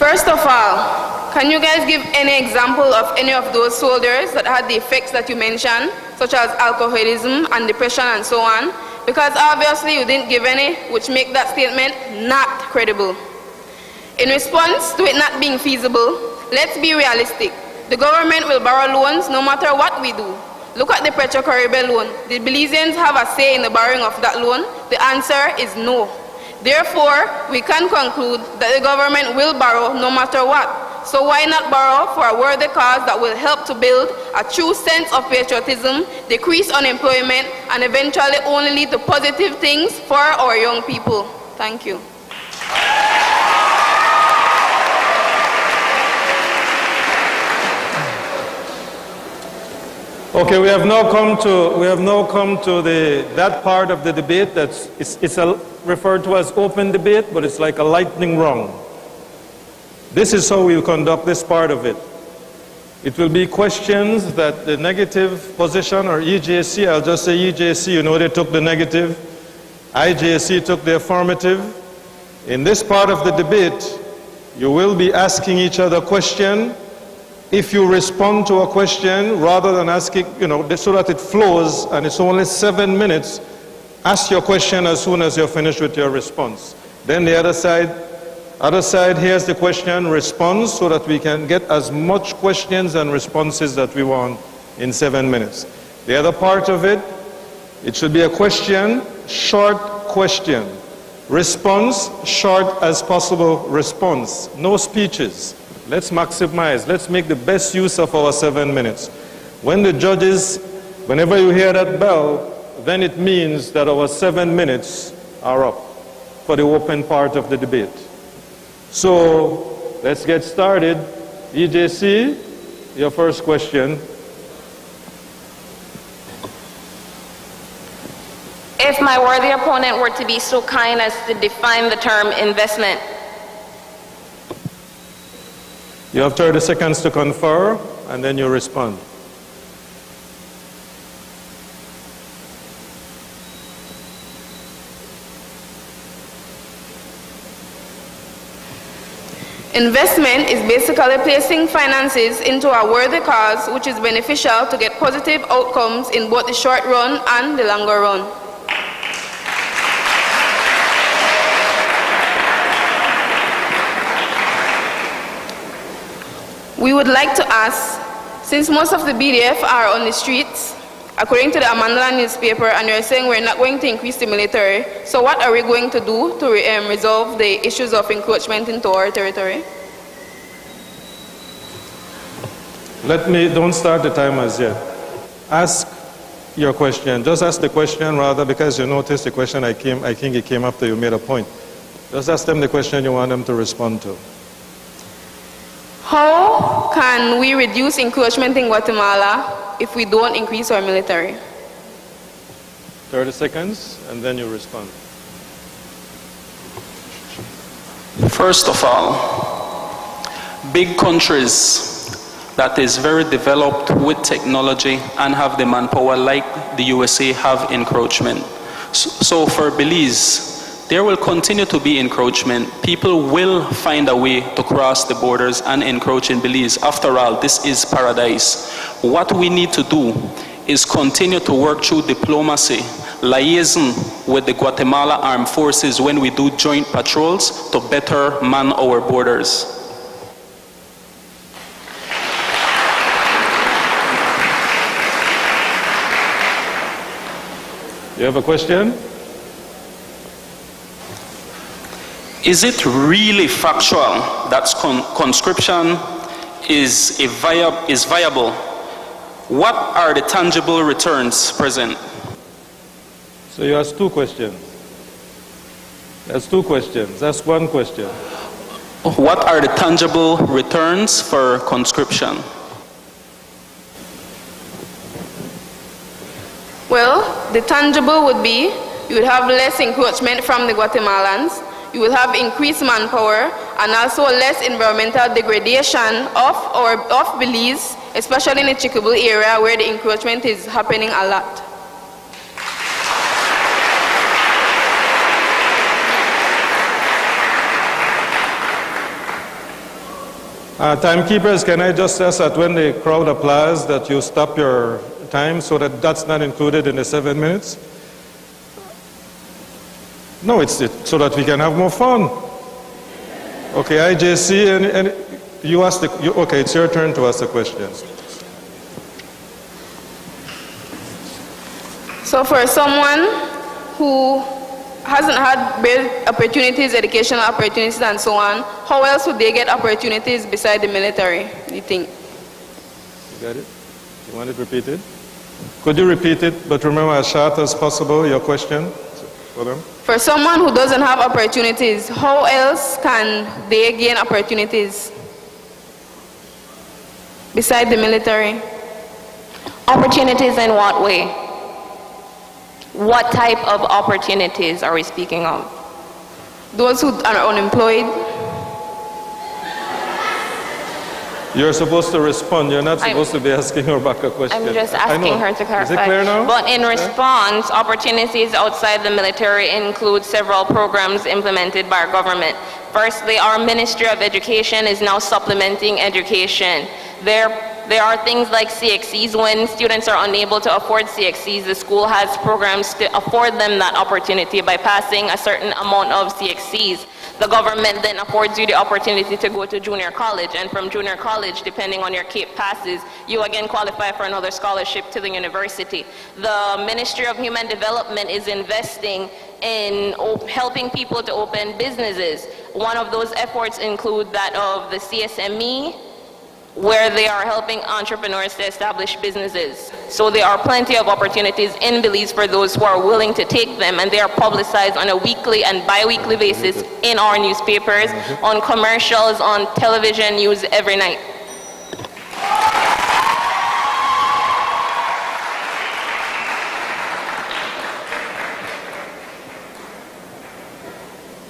First of all, can you guys give any example of any of those soldiers that had the effects that you mentioned, such as alcoholism and depression and so on? Because obviously you didn't give any, which make that statement not credible. In response to it not being feasible, let's be realistic. The government will borrow loans no matter what we do. Look at the Petrocaribe loan. Did Belizeans have a say in the borrowing of that loan? The answer is no. Therefore, we can conclude that the government will borrow no matter what. So why not borrow for a worthy cause that will help to build a true sense of patriotism, decrease unemployment, and eventually only lead to positive things for our young people? Thank you. Okay, we have now come to that part of the debate that's referred to as open debate, but it's like a lightning round. This is how we'll conduct this part of it. It will be questions that the negative position, or EJC, I'll just say EJC, you know they took the negative, IJC took the affirmative. In this part of the debate, you will be asking each other a question. If you respond to a question, rather than asking, so that it flows, and it's only 7 minutes, ask your question as soon as you're finished with your response. Then the other side hears the question, responds, so that we can get as much questions and responses that we want in 7 minutes. The other part of it, it should be a question, short question. Response, short as possible response. No speeches. Let's maximize, let's make the best use of our 7 minutes. When the judges, whenever you hear that bell, then it means that our 7 minutes are up for the open part of the debate. So, let's get started. EJC, your first question. If my worthy opponent were to be so kind as to define the term investment. You have 30 seconds to confer, and then you respond. Investment is basically placing finances into a worthy cause which is beneficial to get positive outcomes in both the short run and the longer run. We would like to ask, since most of the BDF are on the streets, according to the Amandala newspaper, and you're saying we're not going to increase the military, so what are we going to do to resolve the issues of encroachment into our territory? Don't start the timers yet. Ask your question. Just ask the question rather, because you noticed the question I think it came after you made a point. Just ask them the question you want them to respond to. How can we reduce encroachment in Guatemala if we don't increase our military? 30 seconds, and then you respond. First of all, big countries that is very developed with technology and have the manpower like the USA have encroachment. So for Belize, there will continue to be encroachment. People will find a way to cross the borders and encroach in Belize. After all, this is paradise. What we need to do is continue to work through diplomacy, liaison with the Guatemala Armed Forces when we do joint patrols to better man our borders. You have a question? Is it really factual that conscription is viable? What are the tangible returns present? So you asked two questions. That's two questions. That's one question. What are the tangible returns for conscription? Well, the tangible would be you would have less encroachment from the Guatemalans, you will have increased manpower, and also less environmental degradation of Belize, especially in the Chicaboo area where the encroachment is happening a lot. Timekeepers, can I just ask that when the crowd applauds that you stop your time so that that's not included in the 7 minutes? No, it's so that we can have more fun. Okay, IJC, and you ask okay, it's your turn to ask the questions. So for someone who hasn't had great opportunities, educational opportunities and so on, how else would they get opportunities beside the military, do you think? You got it? You want it repeated? Could you repeat it, but remember as short as possible, your question for them? For someone who doesn't have opportunities, how else can they gain opportunities beside the military? Opportunities in what way? What type of opportunities are we speaking of? Those who are unemployed. You're supposed to respond. You're not supposed to be asking her back a question. I'm just asking her to clarify. Is it clear now? But in response, opportunities outside the military include several programs implemented by our government. Firstly, our Ministry of Education is now supplementing education. There are things like CXCs. When students are unable to afford CXCs, the school has programs to afford them that opportunity by passing a certain amount of CXCs. The government then affords you the opportunity to go to junior college, and from junior college, depending on your CAPE passes, you again qualify for another scholarship to the university. The Ministry of Human Development is investing in helping people to open businesses. One of those efforts include that of the CSME, where they are helping entrepreneurs to establish businesses. So there are plenty of opportunities in Belize for those who are willing to take them, and they are publicized on a weekly and bi-weekly basis in our newspapers, on commercials, on television news every night.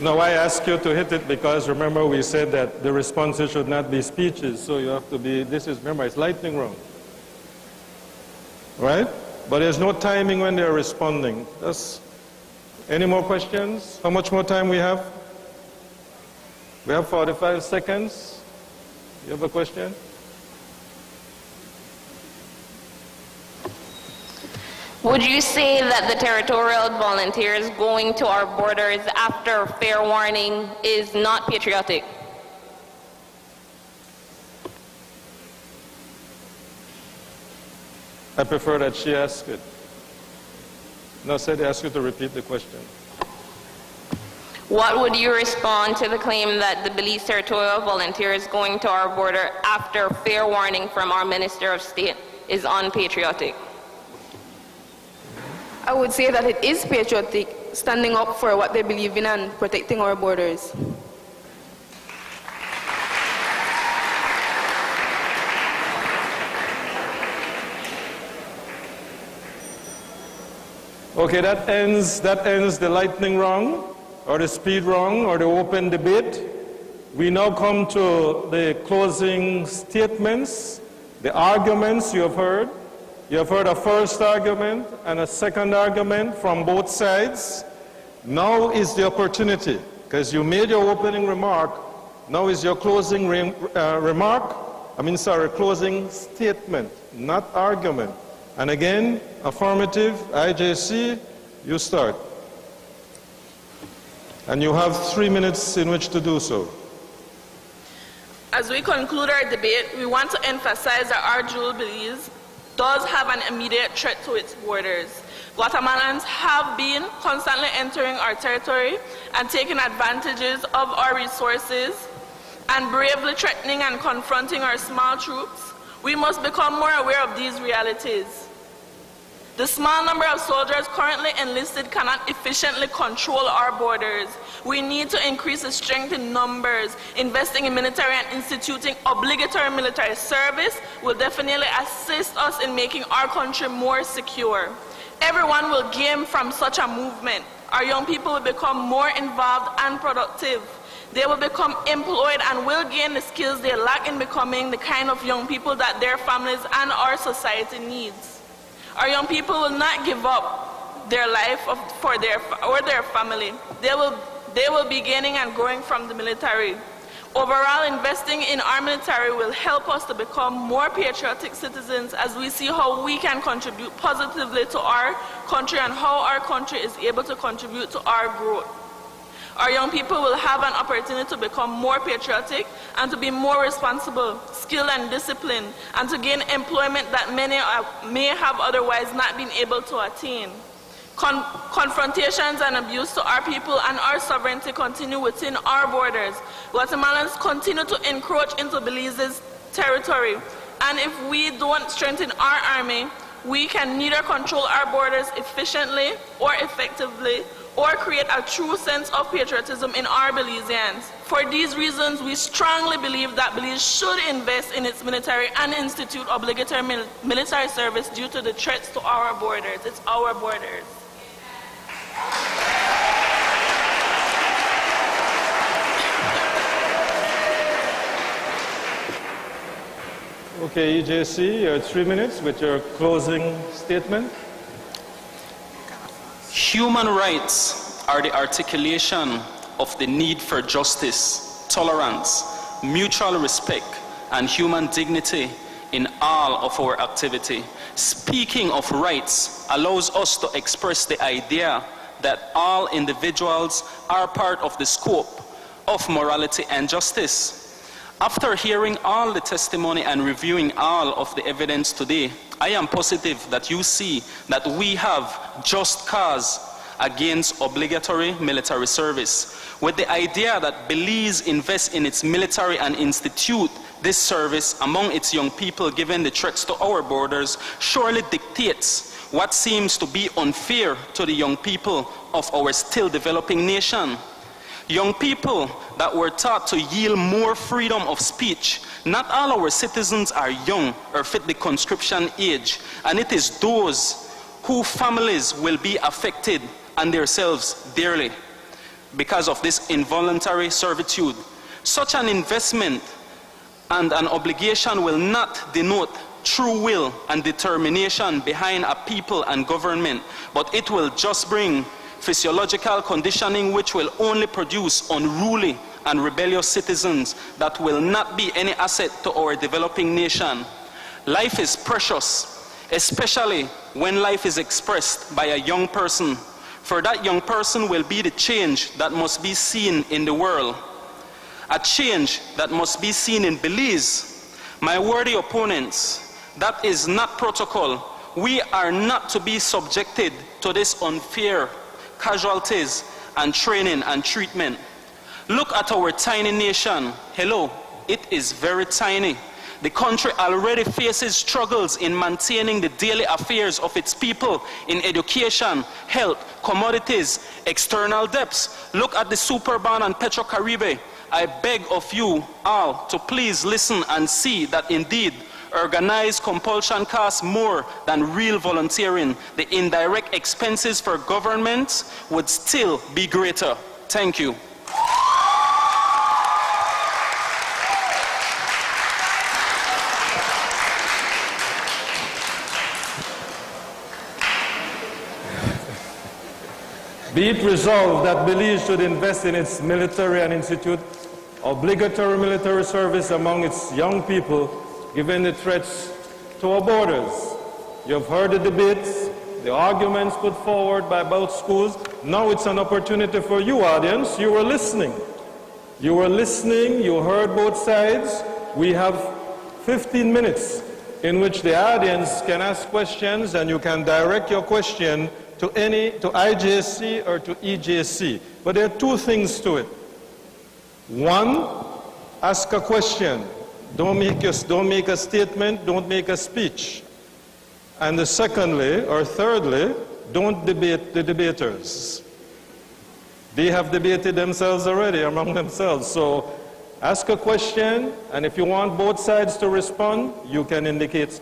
No, I ask you to hit it because remember we said that the responses should not be speeches, so you have to be, remember, it's lightning round. Right? But there's no timing when they're responding. Any more questions? How much more time we have? We have 45 seconds. You have a question? Would you say that the territorial volunteers going to our borders after fair warning is not patriotic? I prefer that she ask it. No, said ask you to repeat the question. What would you respond to the claim that the Belize territorial volunteers going to our border after fair warning from our Minister of State is unpatriotic? I would say that it is patriotic, standing up for what they believe in and protecting our borders. Okay, that ends the lightning round, or the speed round, or the open debate. We now come to the closing statements, the arguments you have heard. You have heard a first argument and a second argument from both sides. Now is the opportunity, because you made your opening remark. Now is your closing closing statement, not argument. And again, affirmative, IJC, you start. And you have 3 minutes in which to do so. As we conclude our debate, we want to emphasize that our jewel Belize does have an immediate threat to its borders. Guatemalans have been constantly entering our territory and taking advantages of our resources and bravely threatening and confronting our small troops. We must become more aware of these realities. The small number of soldiers currently enlisted cannot efficiently control our borders. We need to increase the strength in numbers. Investing in military and instituting obligatory military service will definitely assist us in making our country more secure. Everyone will gain from such a movement. Our young people will become more involved and productive. They will become employed and will gain the skills they lack in becoming the kind of young people that their families and our society needs. Our young people will not give up their life for their family. They will be gaining and growing from the military. Overall, investing in our military will help us to become more patriotic citizens as we see how we can contribute positively to our country and how our country is able to contribute to our growth. Our young people will have an opportunity to become more patriotic and to be more responsible, skilled and disciplined, and to gain employment that many may have otherwise not been able to attain. Confrontations and abuse to our people and our sovereignty continue within our borders. Guatemalans continue to encroach into Belize's territory, and if we don't strengthen our army, we can neither control our borders efficiently or effectively or create a true sense of patriotism in our Belizeans. For these reasons, we strongly believe that Belize should invest in its military and institute obligatory military service due to the threats to our borders. It's our borders. Okay, EJC, you have 3 minutes with your closing statement. Human rights are the articulation of the need for justice, tolerance, mutual respect, and human dignity in all of our activity. Speaking of rights allows us to express the idea that all individuals are part of the scope of morality and justice. After hearing all the testimony and reviewing all of the evidence today, I am positive that you see that we have just cause against obligatory military service, with the idea that Belize invests in its military and institute this service among its young people given the threats to our borders surely dictates what seems to be unfair to the young people of our still developing nation. Young people that were taught to yield more freedom of speech. Not all our citizens are young or fit the conscription age, and it is those whose families will be affected and themselves dearly because of this involuntary servitude. Such an investment and an obligation will not denote true will and determination behind a people and government, but it will just bring physiological conditioning which will only produce unruly and rebellious citizens that will not be any asset to our developing nation. Life is precious, especially when life is expressed by a young person, for that young person will be the change that must be seen in the world, a change that must be seen in Belize. My worthy opponents, that is not protocol. We are not to be subjected to this unfair casualties and training and treatment. Look at our tiny nation. Hello, it is very tiny. The country already faces struggles in maintaining the daily affairs of its people in education, health, commodities, external debts. Look at the Superban and Petrocaribe. I beg of you all to please listen and see that indeed organized compulsion costs more than real volunteering. The indirect expenses for government would still be greater. Thank you. Be it resolved that Belize should invest in its military and institute obligatory military service among its young people, given the threats to our borders. You have heard the debates, the arguments put forward by both schools. Now it's an opportunity for you, audience. You were listening. You were listening, you heard both sides. We have 15 minutes in which the audience can ask questions, and you can direct your question to IJC or to EJC. But there are two things to it. One, ask a question. Don't make a statement, don't make a speech. And secondly, or thirdly, don't debate the debaters. They have debated themselves already among themselves. So ask a question, and if you want both sides to respond, you can indicate.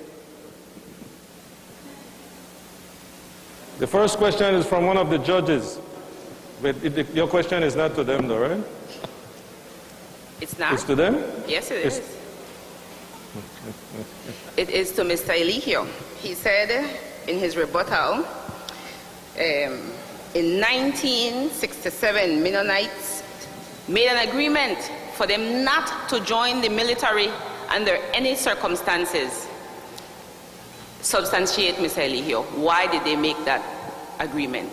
The first question is from one of the judges. But your question is not to them though, right? It's not. It's to them? Yes, it is. It is to Mr. Eligio. He said in his rebuttal, in 1967, Mennonites made an agreement for them not to join the military under any circumstances. Substantiate, Mr. Eligio. Why did they make that agreement?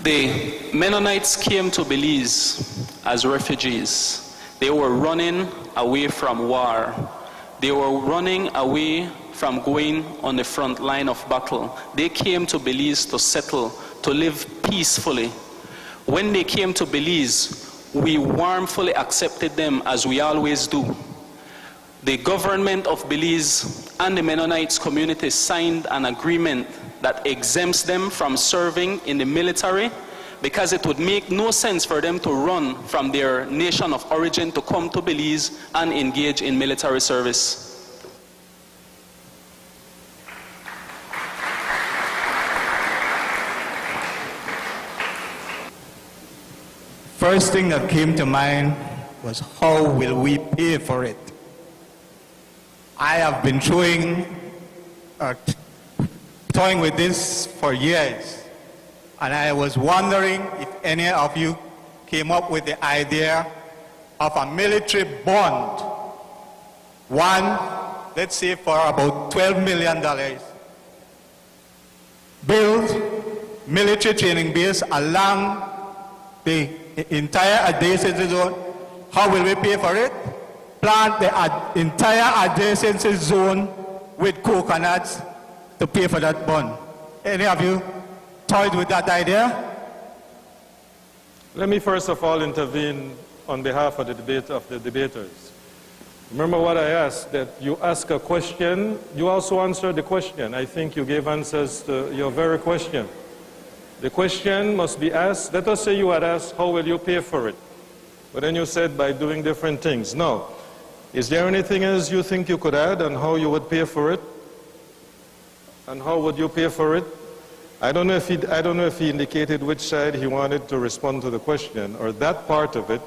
The Mennonites came to Belize as refugees. They were running away from war. They were running away from going on the front line of battle. They came to Belize to settle, to live peacefully. When they came to Belize, we warmly accepted them as we always do. The government of Belize and the Mennonites community signed an agreement that exempts them from serving in the military, because it would make no sense for them to run from their nation of origin to come to Belize and engage in military service. First thing that came to mind was, how will we pay for it? I have been toying with this for years, and I was wondering if any of you came up with the idea of a military bond. One, let's say for about $12 million. Build military training base along the entire adjacency zone. How will we pay for it? Plant the entire adjacency zone with coconuts to pay for that bond. Any of you toyed with that idea? Let me first of all intervene on behalf of the debaters. Remember what I asked, that you ask a question, you also answer the question. I think you gave answers to your very question. The question must be asked. Let us say you had asked, how will you pay for it? But then you said by doing different things. No. Is there anything else you think you could add on how you would pay for it? And how would you pay for it? I don't know if he indicated which side he wanted to respond to the question, or that part of it.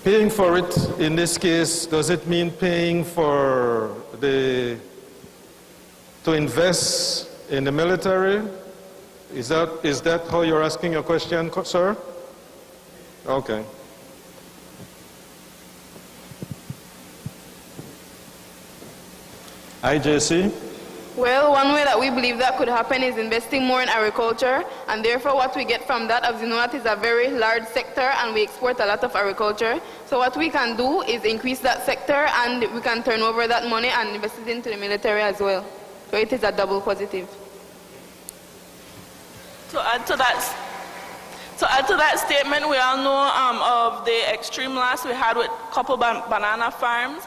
Paying for it in this case, does it mean paying for to invest in the military? Is that how you're asking your question, sir? Okay. IJC? Well, one way that we believe that could happen is investing more in agriculture, and therefore what we get from that, as you know, that is a very large sector, and we export a lot of agriculture. So what we can do is increase that sector, and we can turn over that money and invest it into the military as well. So it is a double positive. To add to that statement, we all know of the extreme loss we had with couple banana farms.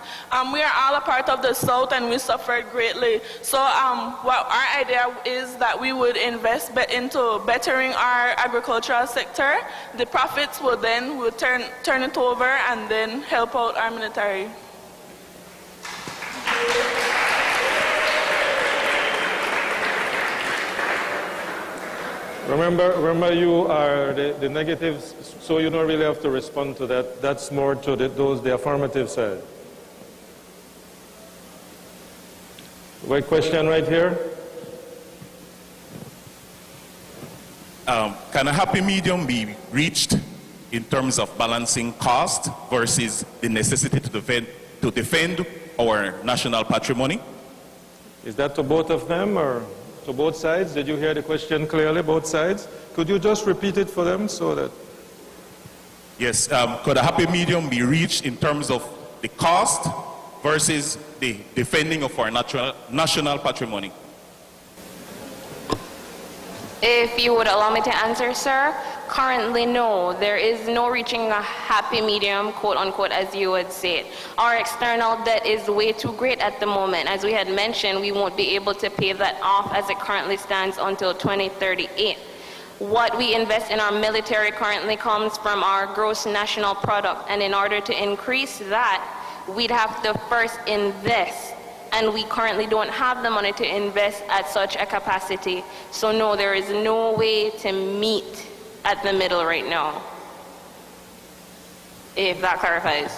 We are all a part of the South, and we suffered greatly. So what our idea is that we would invest into bettering our agricultural sector. The profits will then turn it over and then help out our military. Remember you are the negatives, so you don't really have to respond to that. That's more to the affirmative side. Wait, question right here. Can a happy medium be reached in terms of balancing cost versus the necessity to defend our national patrimony? Is that to both of them, or to both sides? Did you hear the question clearly, both sides? Could you just repeat it for them so that... Yes, could a happy medium be reached in terms of the cost versus the defending of our national patrimony? If you would allow me to answer, sir. Currently, no. There is no reaching a happy medium, quote unquote, as you would say it. Our external debt is way too great at the moment. As we had mentioned, we won't be able to pay that off as it currently stands until 2038. What we invest in our military currently comes from our gross national product, and in order to increase that, we'd have to first invest. And we currently don't have the money to invest at such a capacity. So no, there is no way to meet at the middle right now. If that clarifies.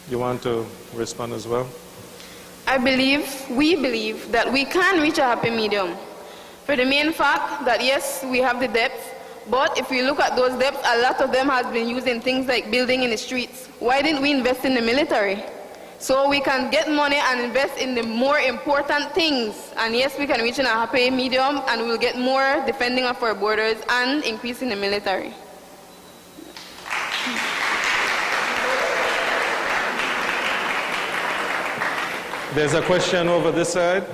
You want to respond as well? we believe that we can reach a happy medium. For the main fact that yes, we have the depth, but if we look at those depths, a lot of them has been used in things like building in the streets. Why didn't we invest in the military? So we can get money and invest in the more important things. And yes, we can reach in a happy medium and we'll get more defending of our borders and increasing the military. There's a question over this side.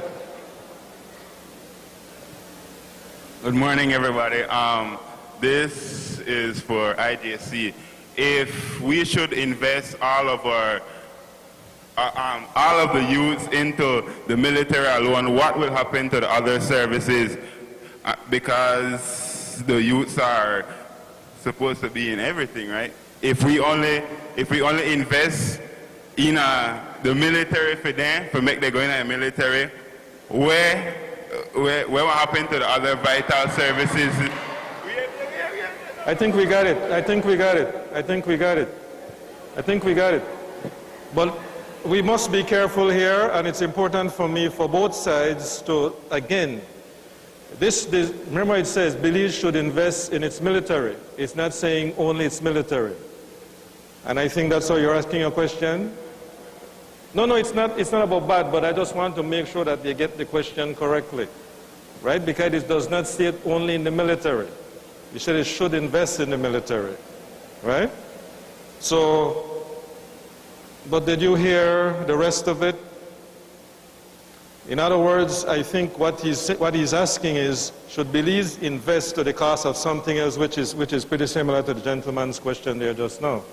Good morning, everybody. This is for IJC. If we should invest all of the youths into the military alone, what will happen to the other services? Because the youths are supposed to be in everything, right? If we only invest in the military for them, for make them go in the military, where will happen to the other vital services? I think we got it. But we must be careful here, and it's important for me, for both sides to, again, remember it says Belize should invest in its military. It's not saying only its military. And I think that's how you're asking a question. No, it's not about bad, but I just want to make sure that they get the question correctly, right? Because it does not state only in the military. You said it should invest in the military, right? So, but did you hear the rest of it? In other words, I think what he's asking is, should Belize invest to the cost of something else, which is pretty similar to the gentleman's question there just now.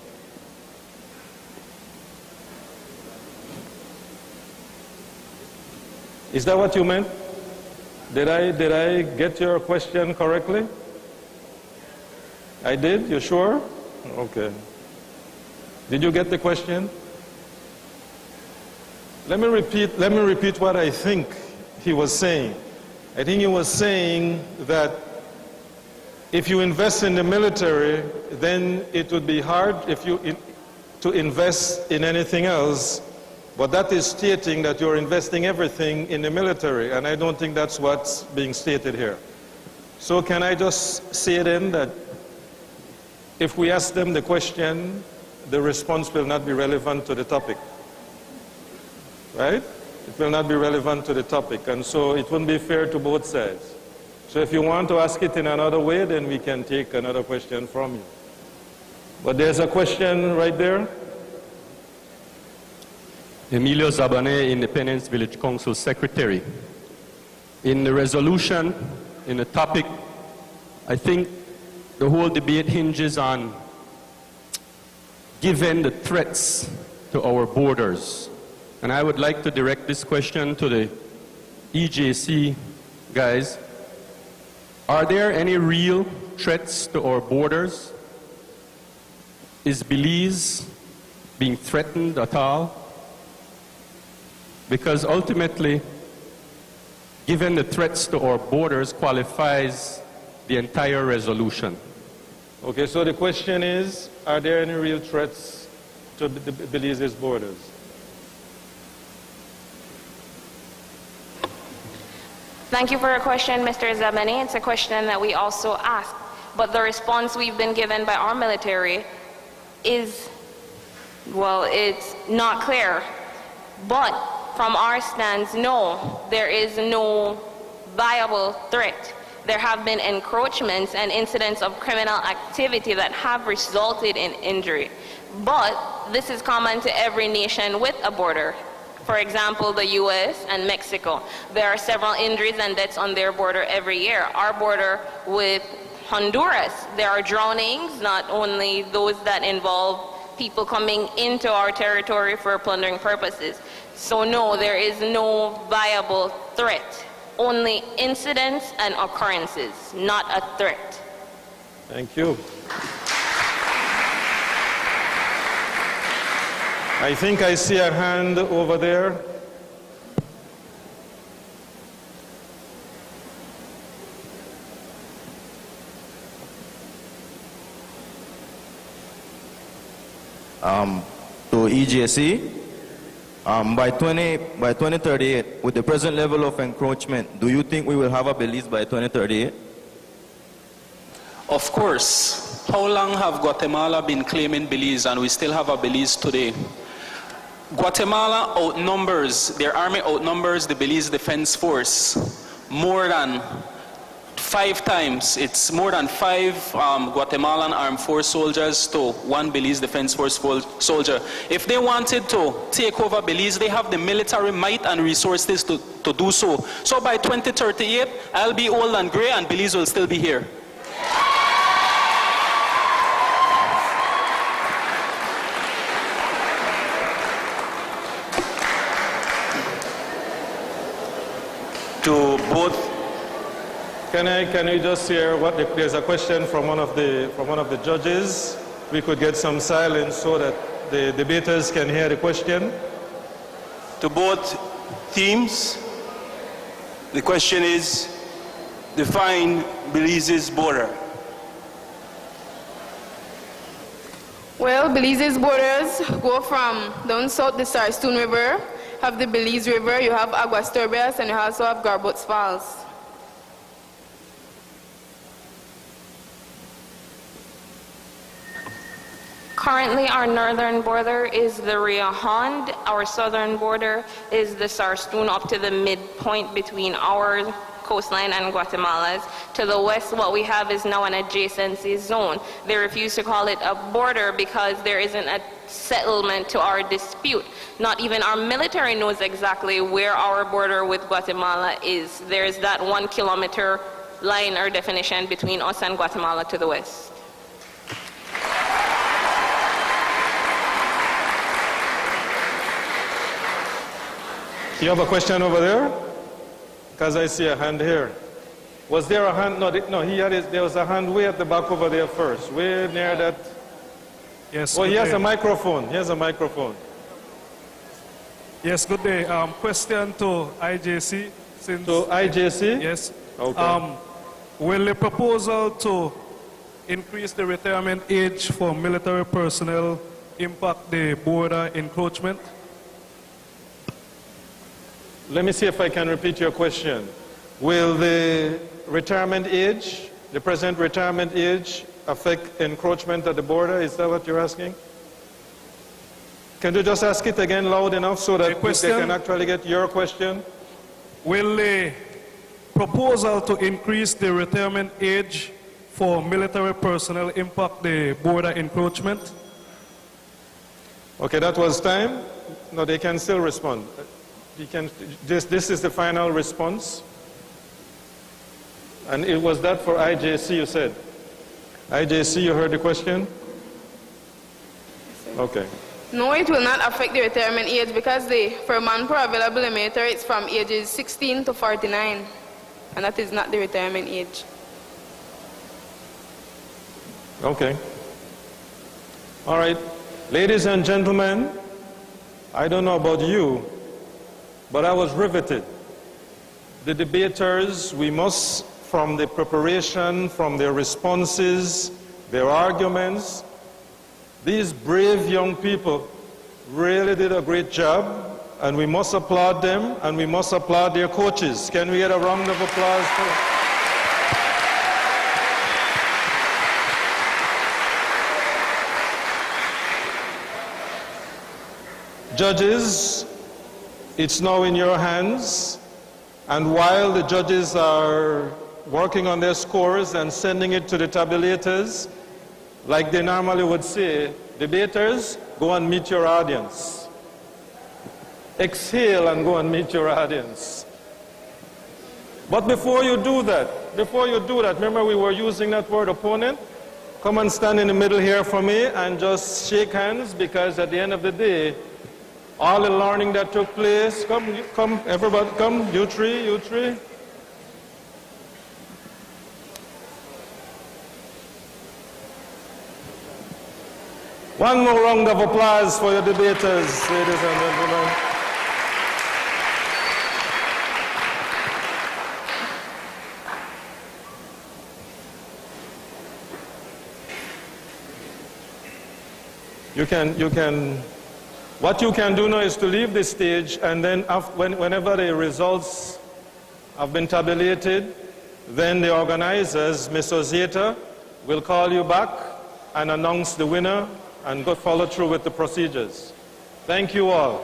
Is that what you meant? Did I get your question correctly? I did? You sure? Okay. Did you get the question? Let me repeat what I think he was saying. I think he was saying that if you invest in the military, then it would be hard to invest in anything else. But that is stating that you're investing everything in the military, and I don't think that's what's being stated here. So can I just say then that if we ask them the question, the response will not be relevant to the topic, right? It will not be relevant to the topic, and so it wouldn't be fair to both sides. So if you want to ask it in another way, then we can take another question from you. But there's a question right there. Emilio Zabane, Independence Village Council Secretary. In the resolution, in the topic, I think the whole debate hinges on given the threats to our borders. And I would like to direct this question to the EJC guys. Are there any real threats to our borders? Is Belize being threatened at all? Because ultimately, given the threats to our borders qualifies the entire resolution. Okay, so the question is, are there any real threats to Belize's borders? Thank you for your question, Mr. Zabani. It's a question that we also asked, but the response we've been given by our military is, well, it's not clear. But from our stance, no, there is no viable threat. There have been encroachments and incidents of criminal activity that have resulted in injury. But this is common to every nation with a border. For example, the US and Mexico. There are several injuries and deaths on their border every year. Our border with Honduras, there are drownings, not only those that involve people coming into our territory for plundering purposes. So no, there is no viable threat. Only incidents and occurrences, not a threat. Thank you. I think I see a hand over there. To EJC, By 2038, with the present level of encroachment, do you think we will have a Belize by 2038? Of course. How long have Guatemala been claiming Belize, and we still have a Belize today? Guatemala outnumbers, their army outnumbers the Belize Defense Force more than 5 times. It's more than 5 Guatemalan armed force soldiers to 1 Belize Defense Force soldier. If they wanted to take over Belize, they have the military might and resources to do so. So by 2038, I'll be old and gray and Belize will still be here. To both. Can you just hear what there's a question from one of the judges? We could get some silence so that the debaters can hear the question. To both teams, the question is, define Belize's border. Well, Belize's borders go from down south the Sarstoon River, have the Belize River, you have Aguas Turbias, and you also have Garbots Falls. Currently, our northern border is the Rio Hondo. Our southern border is the Sarstoon up to the midpoint between our coastline and Guatemala's. To the west, what we have is now an adjacency zone. They refuse to call it a border because there isn't a settlement to our dispute. Not even our military knows exactly where our border with Guatemala is. There's that 1 kilometer line or definition between us and Guatemala to the west. You have a question over there? Because I see a hand here. Was there a hand? No, there was a hand way at the back over there first, way near that. Yes. Oh, he has a microphone. He has a microphone. Yes, good day. Question to IJC. To IJC? Yes. Okay. Will the proposal to increase the retirement age for military personnel impact the border encroachment? Let me see if I can repeat your question. Will the retirement age, the present retirement age, affect encroachment at the border? Is that what you're asking? Can you just ask it again loud enough so that they can actually get your question? Will the proposal to increase the retirement age for military personnel impact the border encroachment? Okay, that was time. No, they can still respond. This is the final response. And it was that for IJC, you said. IJC, you heard the question? Okay. No, it will not affect the retirement age because for manpower available in military, it's from ages 16 to 49. And that is not the retirement age. Okay. All right. Ladies and gentlemen, I don't know about you, but I was riveted. The debaters, we must, from the preparation, from their responses, their arguments, these brave young people really did a great job, and we must applaud them, and we must applaud their coaches. Can we get a round of applause for them? Judges, it's now in your hands, and while the judges are working on their scores and sending it to the tabulators, like they normally would say, debaters, go and meet your audience. Exhale and go and meet your audience. But before you do that, remember we were using that word opponent? Come and stand in the middle here for me and just shake hands, because at the end of the day, all the learning that took place, come, everybody, come, you three. One more round of applause for your debaters, ladies and gentlemen. What you can do now is to leave the stage, and then whenever the results have been tabulated, then the organizers, Mr. Zeta, will call you back and announce the winner and follow through with the procedures. Thank you all.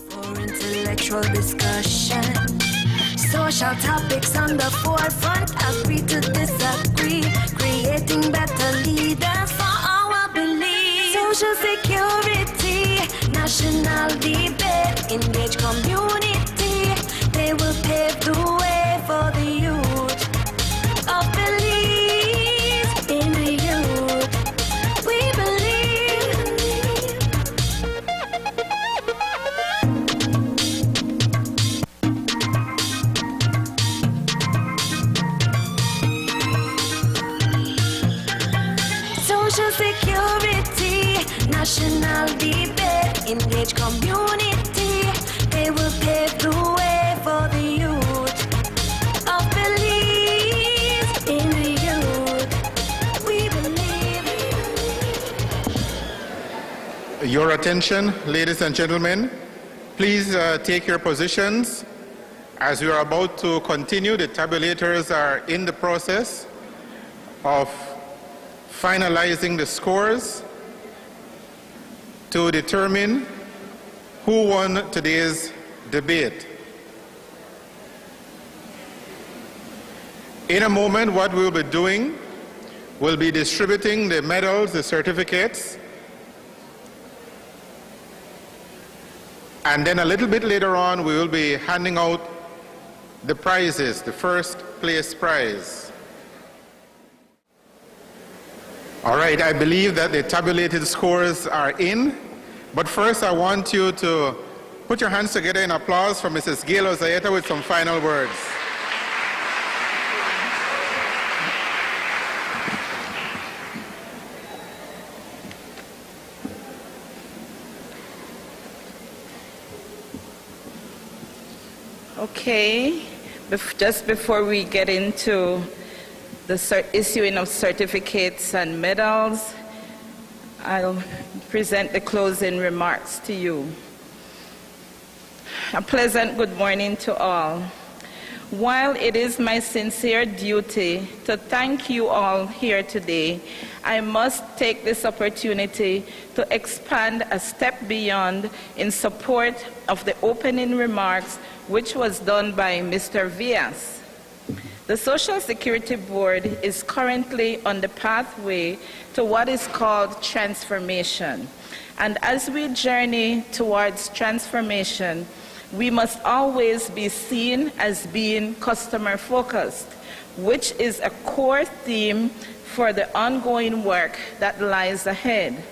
For intellectual discussion, social topics on the forefront, agree to disagree, creating better leaders for our beliefs. Social security, national debate, engage community, they will pave the way for the youth of belief in the youth. We believe. Social security, national debate, engage community, they will pave the way for the youth of belief in the youth. We believe. Your attention, ladies and gentlemen. Please take your positions. As we are about to continue, the tabulators are in the process of finalizing the scores to determine who won today's debate. In a moment, what we'll be doing, we'll be distributing the medals, the certificates, and then a little bit later on, we will be handing out the prizes, the first place prize. All right, I believe that the tabulated scores are in, but first I want you to put your hands together in applause for Mrs. Gail Ozayeta with some final words. Okay, just before we get into the issuing of certificates and medals, I'll present the closing remarks to you. A pleasant good morning to all. While it is my sincere duty to thank you all here today, I must take this opportunity to expand a step beyond in support of the opening remarks which was done by Mr. Vias. The Social Security Board is currently on the pathway to what is called transformation. And as we journey towards transformation, we must always be seen as being customer-focused, which is a core theme for the ongoing work that lies ahead.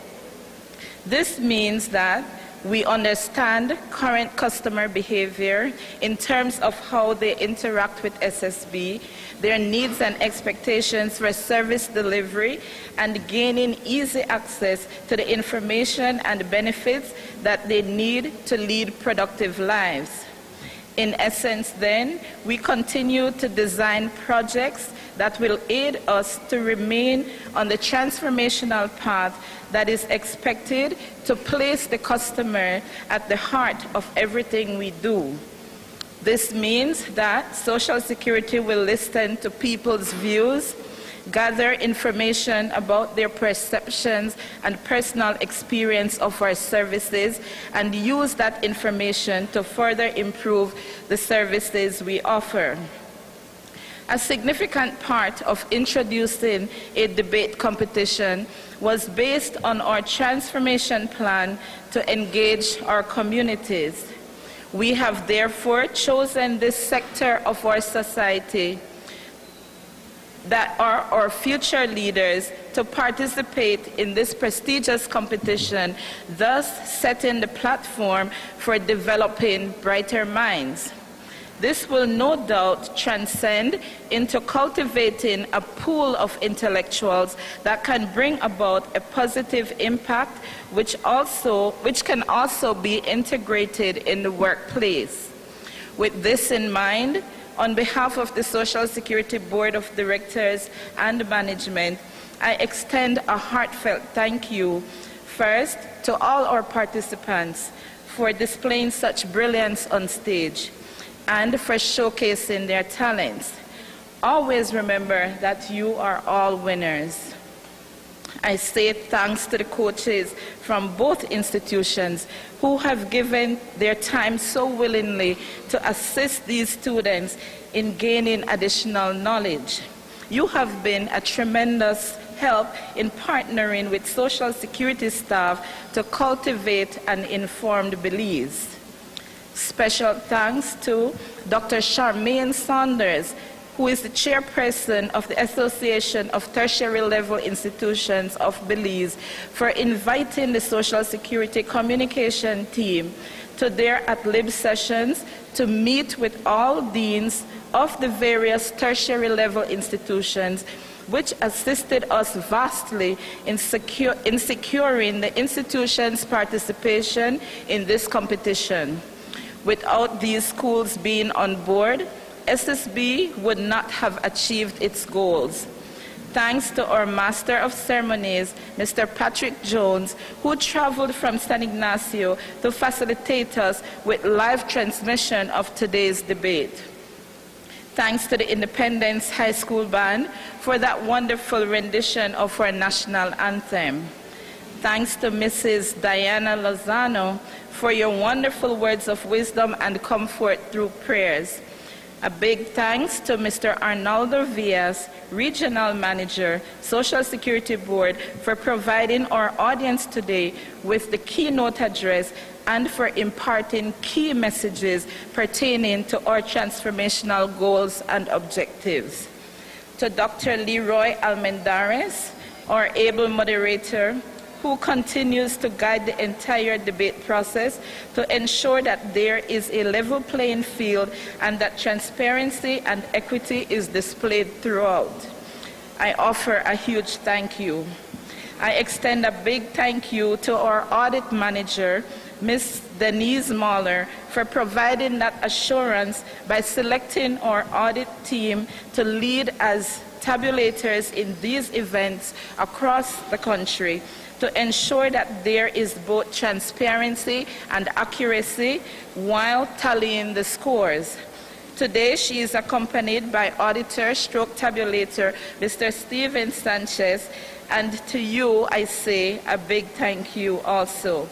This means that we understand current customer behavior in terms of how they interact with SSB, their needs and expectations for service delivery, and gaining easy access to the information and benefits that they need to lead productive lives. In essence, then, we continue to design projects that will aid us to remain on the transformational path that is expected to place the customer at the heart of everything we do. This means that Social Security will listen to people's views, gather information about their perceptions and personal experience of our services, and use that information to further improve the services we offer. A significant part of introducing a debate competition was based on our transformation plan to engage our communities. We have therefore chosen this sector of our society that are our future leaders to participate in this prestigious competition, thus setting the platform for developing brighter minds. This will no doubt transcend into cultivating a pool of intellectuals that can bring about a positive impact, which can also be integrated in the workplace. With this in mind, on behalf of the Social Security Board of Directors and Management, I extend a heartfelt thank you First, to all our participants for displaying such brilliance on stage and for showcasing their talents. Always remember that you are all winners. I say thanks to the coaches from both institutions who have given their time so willingly to assist these students in gaining additional knowledge. You have been a tremendous help in partnering with Social Security staff to cultivate an informed Belize. Special thanks to Dr. Charmaine Saunders, who is the chairperson of the Association of Tertiary Level Institutions of Belize, for inviting the Social Security communication team to their at-lib sessions to meet with all deans of the various tertiary level institutions, which assisted us vastly in securing the institution's participation in this competition. Without these schools being on board, SSB would not have achieved its goals. Thanks to our Master of Ceremonies, Mr. Patrick Jones, who traveled from San Ignacio to facilitate us with live transmission of today's debate. Thanks to the Independence High School Band for that wonderful rendition of our national anthem. Thanks to Mrs. Diana Lozano for your wonderful words of wisdom and comfort through prayers. A big thanks to Mr. Arnaldo Villas, Regional Manager, Social Security Board, for providing our audience today with the keynote address and for imparting key messages pertaining to our transformational goals and objectives. To Dr. Leroy Almendares, our able moderator, who continues to guide the entire debate process to ensure that there is a level playing field and that transparency and equity is displayed throughout. I offer a huge thank you. I extend a big thank you to our audit manager, Ms. Denise Mahler, for providing that assurance by selecting our audit team to lead as tabulators in these events across the country, to ensure that there is both transparency and accuracy while tallying the scores. Today, she is accompanied by auditor stroke tabulator, Mr. Steven Sanchez, and to you, I say a big thank you also.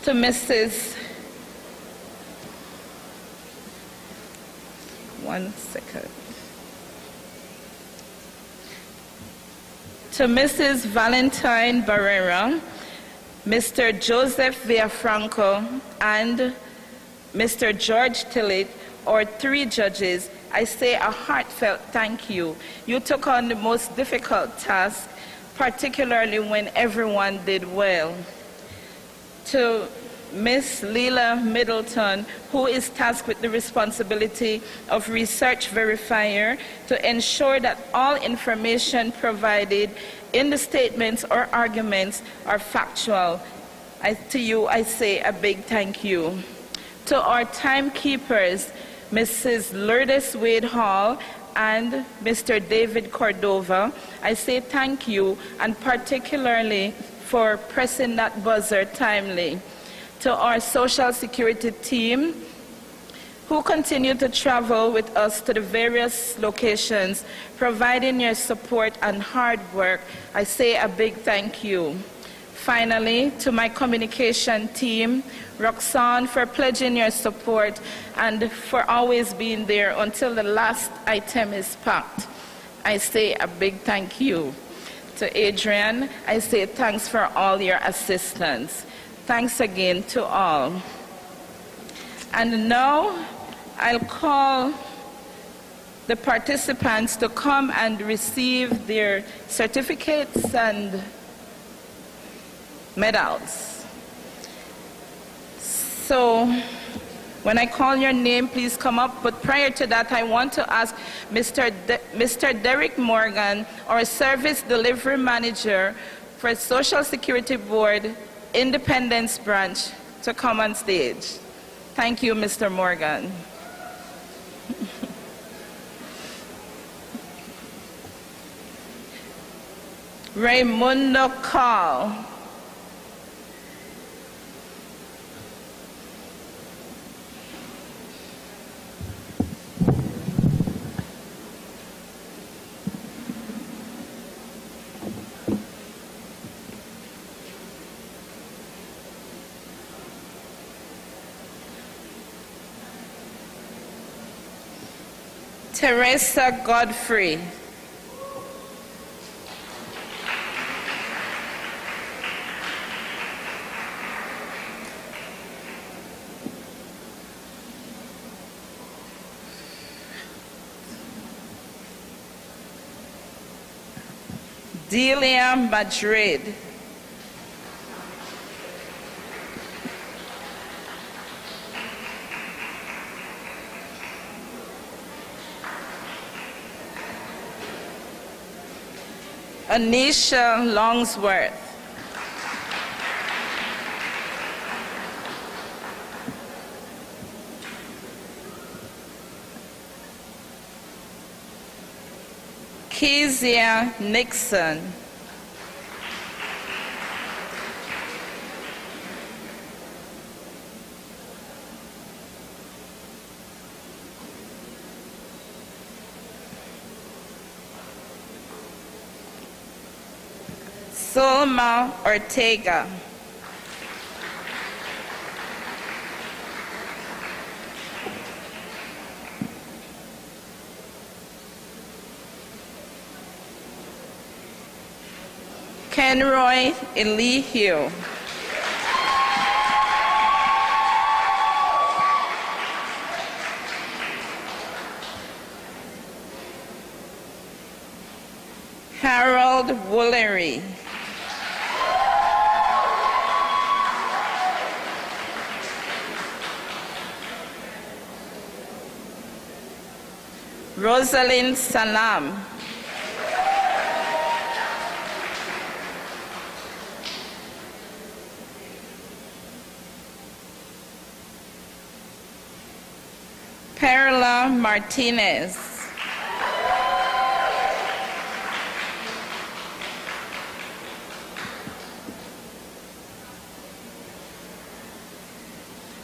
To Mrs. To Mrs. Valentine Barrera, Mr. Joseph Villafranco, and Mr. George Tillett, our three judges, I say a heartfelt thank you. You took on the most difficult task, particularly when everyone did well. To Ms. Leila Middleton, who is tasked with the responsibility of research verifier to ensure that all information provided in the statements or arguments are factual. To you, I say a big thank you. To our timekeepers, Mrs. Lourdes Wade Hall and Mr. David Cordova, I say thank you, and particularly for pressing that buzzer timely. To our Social Security team, who continue to travel with us to the various locations, providing your support and hard work, I say a big thank you. Finally, to my communication team, Roxanne, for pledging your support and for always being there until the last item is packed, I say a big thank you. To Adrian, I say thanks for all your assistance. Thanks again to all. And now I'll call the participants to come and receive their certificates and medals. So when I call your name, please come up. But prior to that, I want to ask Mr. Derek Morgan, our Service Delivery Manager for Social Security Board Independence Branch, to come on stage. Thank you, Mr. Morgan. Raimundo Carl, Teresa Godfrey. Delia Madrid. Anisha Longsworth. Kezia Nixon. Solma Ortega. Kenroy Elihu. Harold Woolery. Rosalind Salam. Perla Martinez.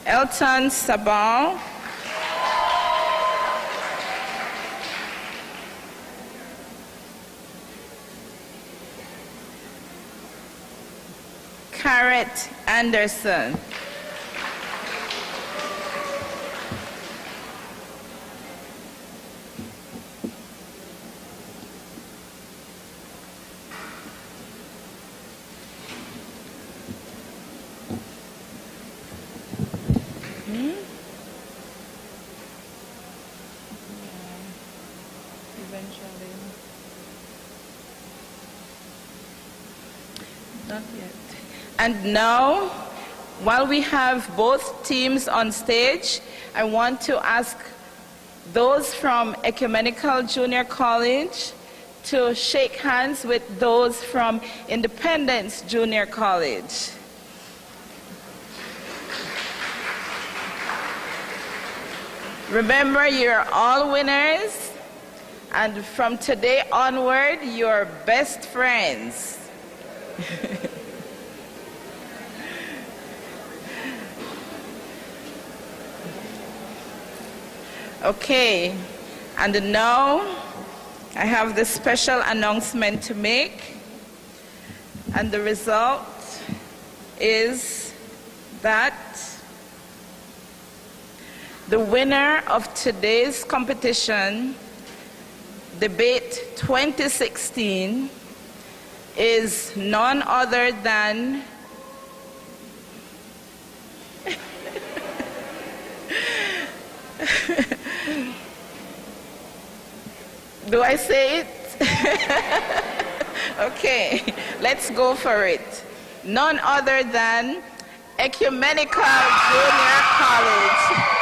Elton Sabal. Carrot Anderson. Not yet. And now, while we have both teams on stage, I want to ask those from Ecumenical Junior College to shake hands with those from Independence Junior College. Remember, you're all winners, and from today onward, you're best friends. Okay, and now I have this special announcement to make, and the result is that the winner of today's competition, Debate 2016, is none other than do I say it? Okay, let's go for it. None other than Ecumenical Junior College.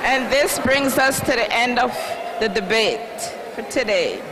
And this brings us to the end of the debate for today.